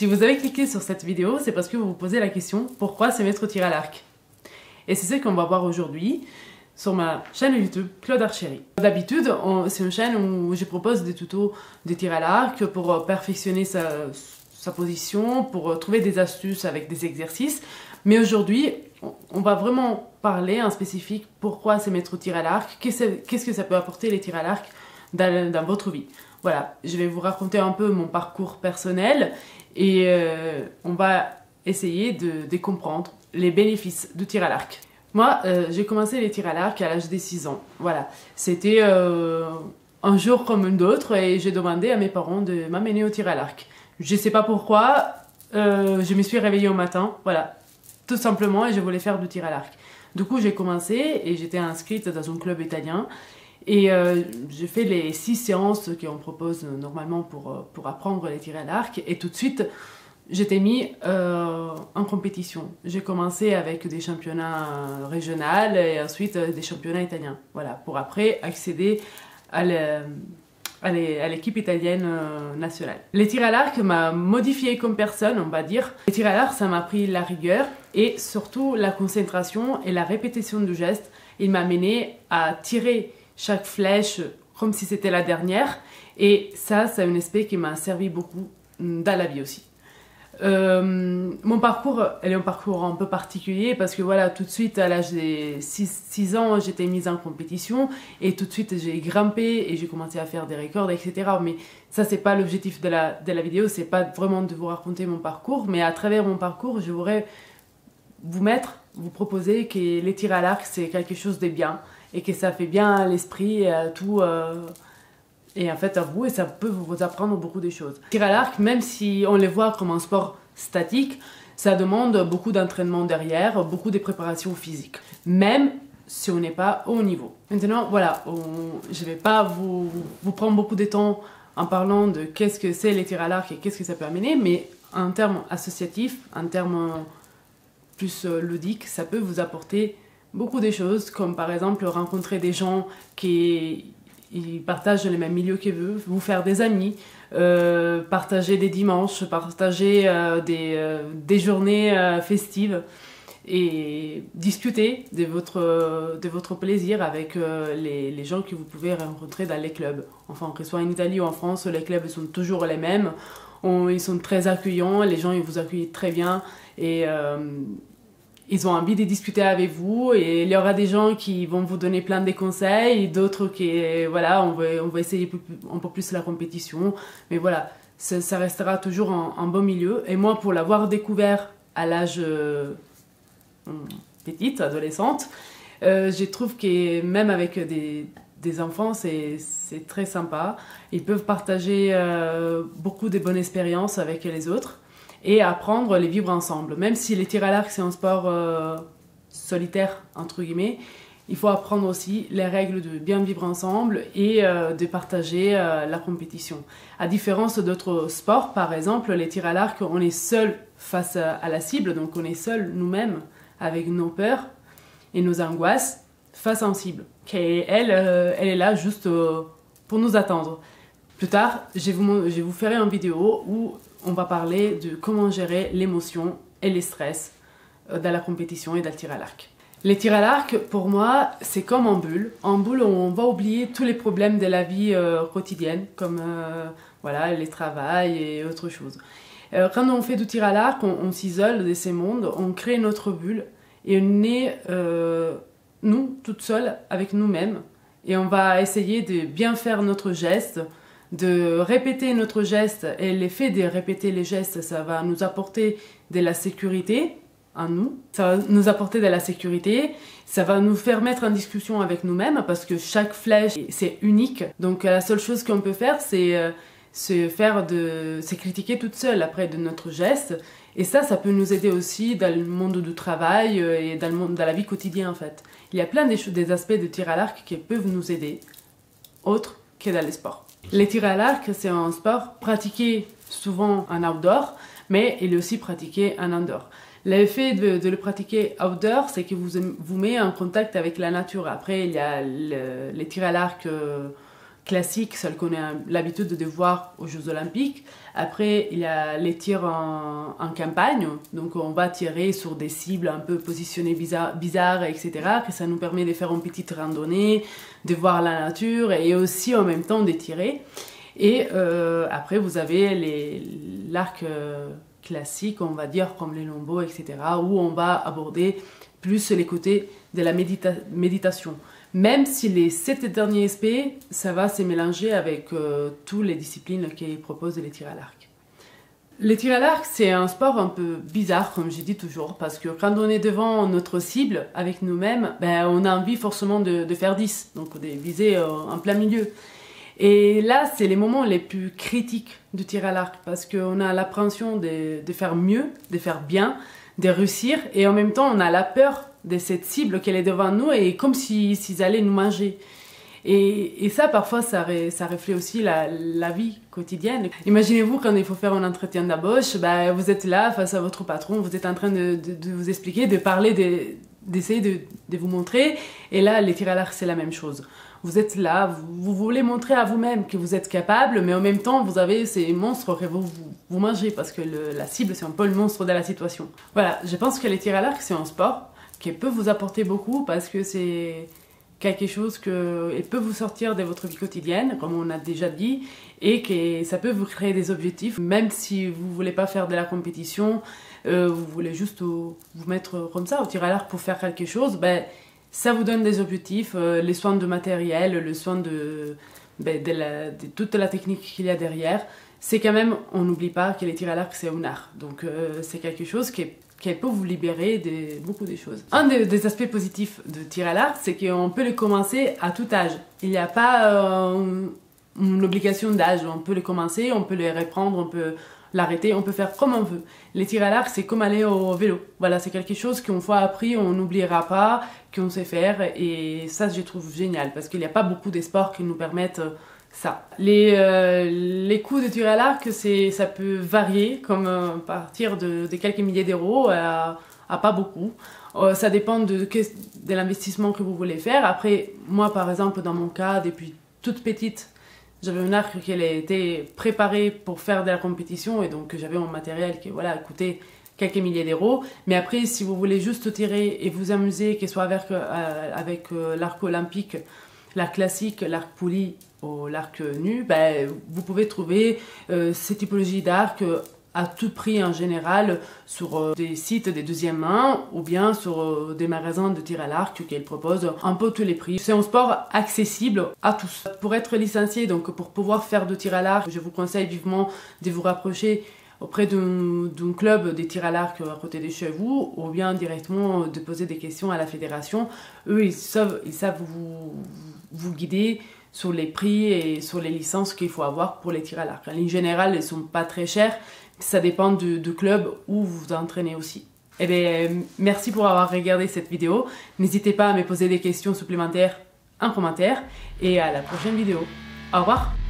Si vous avez cliqué sur cette vidéo, c'est parce que vous vous posez la question pourquoi se mettre au tir à l'arc. Et c'est ce qu'on va voir aujourd'hui sur ma chaîne YouTube Claude Archery. D'habitude, c'est une chaîne où je propose des tutos de tir à l'arc pour perfectionner sa position, pour trouver des astuces avec des exercices. Mais aujourd'hui, on va vraiment parler en spécifique pourquoi se mettre au tir à l'arc, qu'est-ce que ça peut apporter les tirs à l'arc dans votre vie. Voilà, je vais vous raconter un peu mon parcours personnel et on va essayer de comprendre les bénéfices du tir à l'arc. Moi, j'ai commencé les tirs à l'arc à l'âge de 6 ans. Voilà, c'était un jour comme d'autres et j'ai demandé à mes parents de m'amener au tir à l'arc. Je ne sais pas pourquoi, je me suis réveillée au matin, voilà, tout simplement, et je voulais faire du tir à l'arc. Du coup, j'ai commencé et j'étais inscrite dans un club italien. Et j'ai fait les 6 séances qu'on propose normalement pour apprendre les tirs à l'arc. Et tout de suite, j'étais mis en compétition. J'ai commencé avec des championnats régionaux et ensuite des championnats italiens. Voilà, pour après accéder à l'équipe italienne nationale. Les tirs à l'arc m'a modifié comme personne, on va dire. Les tirs à l'arc, ça m'a appris la rigueur et surtout la concentration et la répétition du geste. Il m'a mené à tirer chaque flèche comme si c'était la dernière. Et ça, c'est un aspect qui m'a servi beaucoup dans la vie aussi. Mon parcours, elle est un parcours un peu particulier parce que voilà, tout de suite à l'âge de 6 ans, j'étais mise en compétition et tout de suite j'ai grimpé et j'ai commencé à faire des records, etc. Mais ça, c'est pas l'objectif de la vidéo, c'est pas vraiment de vous raconter mon parcours, mais à travers mon parcours, je voudrais vous proposer que les tirs à l'arc, c'est quelque chose de bien et que ça fait bien à l'esprit et à tout. Et en fait à vous, et ça peut vous apprendre beaucoup de choses. Le tir à l'arc, même si on les voit comme un sport statique, ça demande beaucoup d'entraînement derrière, beaucoup de préparation physique, même si on n'est pas au haut niveau. Maintenant, voilà, je ne vais pas vous prendre beaucoup de temps en parlant de qu'est-ce que c'est les tirs à l'arc et qu'est-ce que ça peut amener, mais en termes associatifs, en termes plus ludiques, ça peut vous apporter beaucoup de choses, comme par exemple rencontrer des gens qui ils partagent les mêmes milieux que vous faire des amis, partager des dimanches, partager des journées festives et discuter de votre plaisir avec les gens que vous pouvez rencontrer dans les clubs. Enfin, que ce soit en Italie ou en France, les clubs sont toujours les mêmes. Ils sont très accueillants, les gens ils vous accueillent très bien et ils ont envie de discuter avec vous et il y aura des gens qui vont vous donner plein de conseils, d'autres qui, voilà, on va essayer un peu plus la compétition. Mais voilà, ça restera toujours un bon milieu. Et moi, pour l'avoir découvert à l'âge petite, adolescente, je trouve que même avec des enfants, c'est très sympa. Ils peuvent partager beaucoup de bonnes expériences avec les autres et apprendre à les vivre ensemble. Même si les tirs à l'arc, c'est un sport solitaire, entre guillemets, il faut apprendre aussi les règles de bien vivre ensemble et de partager la compétition. À différence d'autres sports, par exemple, les tirs à l'arc, on est seul face à la cible, donc on est seul nous-mêmes avec nos peurs et nos angoisses face à une cible. Elle est là juste pour nous attendre. Plus tard, je vous ferai une vidéo où on va parler de comment gérer l'émotion et les stress dans la compétition et dans le tir à l'arc. Les tirs à l'arc, pour moi, c'est comme en bulle. En bulle, on va oublier tous les problèmes de la vie quotidienne, comme voilà, les travails et autre chose. Quand on fait du tir à l'arc, on s'isole de ces mondes, on crée notre bulle et on est, nous, toutes seules, avec nous-mêmes. Et on va essayer de bien faire notre geste, de répéter notre geste, et l'effet de répéter les gestes, ça va nous apporter de la sécurité en nous, ça va nous apporter de la sécurité, ça va nous faire mettre en discussion avec nous-mêmes parce que chaque flèche c'est unique, donc la seule chose qu'on peut faire c'est critiquer toute seule après de notre geste, et ça peut nous aider aussi dans le monde du travail et dans la vie quotidienne en fait. Il y a plein des aspects de tir à l'arc qui peuvent nous aider, autres que dans les sports. Les tirs à l'arc, c'est un sport pratiqué souvent en outdoor, mais il est aussi pratiqué en indoor. L'effet de le pratiquer outdoor, c'est que vous met en contact avec la nature. Après, il y a les tirs à l'arc classiques, celles qu'on a l'habitude de voir aux Jeux Olympiques, Après, il y a les tirs en campagne, donc on va tirer sur des cibles un peu positionnées bizarres, etc. Que ça nous permet de faire une petite randonnée, de voir la nature et aussi en même temps de tirer. Et après, vous avez l'arc classique, on va dire, comme les longbows, etc. où on va aborder plus les côtés de la méditation. Même si les 7 derniers SP, ça va se mélanger avec toutes les disciplines qui proposent les tirs à l'arc. Les tirs à l'arc, c'est un sport un peu bizarre, comme je dis toujours, parce que quand on est devant notre cible, avec nous-mêmes, ben, on a envie forcément de faire 10, donc de viser en plein milieu. Et là, c'est les moments les plus critiques du tir à l'arc, parce qu'on a l'appréhension de faire mieux, de faire bien, de réussir, et en même temps, on a la peur de cette cible qu'elle est devant nous, et comme s'ils allaient nous manger. Et ça, parfois, ça reflète aussi la vie quotidienne. Imaginez-vous quand il faut faire un entretien d'embauche, bah, vous êtes là face à votre patron, vous êtes en train de vous expliquer, de parler, d'essayer de vous montrer, et là, les tirs à l'arc, c'est la même chose. Vous êtes là, vous voulez montrer à vous-même que vous êtes capable, mais en même temps, vous avez ces monstres que vous mangez, parce que la cible, c'est un peu le monstre de la situation. Voilà, je pense que les tirs à l'arc, c'est un sport qui peut vous apporter beaucoup, parce que c'est quelque chose qui peut vous sortir de votre vie quotidienne, comme on a déjà dit, et que ça peut vous créer des objectifs, même si vous ne voulez pas faire de la compétition, vous voulez juste vous mettre comme ça au tir à l'arc pour faire quelque chose, ben, ça vous donne des objectifs, les soins de matériel, le soin de toute la technique qu'il y a derrière. C'est quand même, on n'oublie pas que les tirs à l'arc, c'est un art. Donc c'est quelque chose qui peut vous libérer de beaucoup de choses. Un des aspects positifs de tir à l'arc, c'est qu'on peut le commencer à tout âge. Il n'y a pas une obligation d'âge. On peut le commencer, on peut le reprendre, on peut l'arrêter, on peut faire comme on veut. Les tirs à l'arc, c'est comme aller au vélo. Voilà, c'est quelque chose qu'une fois appris, on n'oubliera pas, qu'on sait faire. Et ça, je trouve génial, parce qu'il n'y a pas beaucoup de sports qui nous permettent ça. Les coûts de tir à l'arc, ça peut varier, comme partir de quelques milliers d'euros à pas beaucoup. Ça dépend de l'investissement que vous voulez faire. Après, moi, par exemple, dans mon cas, depuis toute petite, j'avais un arc qui a été préparé pour faire de la compétition, et donc j'avais un matériel qui coûtait quelques milliers d'euros. Mais après, si vous voulez juste tirer et vous amuser, que ce soit avec l'arc olympique, l'arc classique, l'arc pouli ou l'arc nu, ben, vous pouvez trouver ces typologies d'arc à tout prix en général sur des sites de deuxième main ou bien sur des magasins de tir à l'arc qu'elles proposent un peu tous les prix. C'est un sport accessible à tous. Pour être licencié, donc pour pouvoir faire du tir à l'arc, je vous conseille vivement de vous rapprocher auprès d'un club de tir à l'arc à côté de chez vous, ou bien directement de poser des questions à la fédération. Eux, ils savent vous guider sur les prix et sur les licences qu'il faut avoir pour les tirs à l'arc. En général, elles ne sont pas très chères. Ça dépend du club où vous vous entraînez aussi. Eh bien, merci pour avoir regardé cette vidéo. N'hésitez pas à me poser des questions supplémentaires en commentaire. Et à la prochaine vidéo. Au revoir!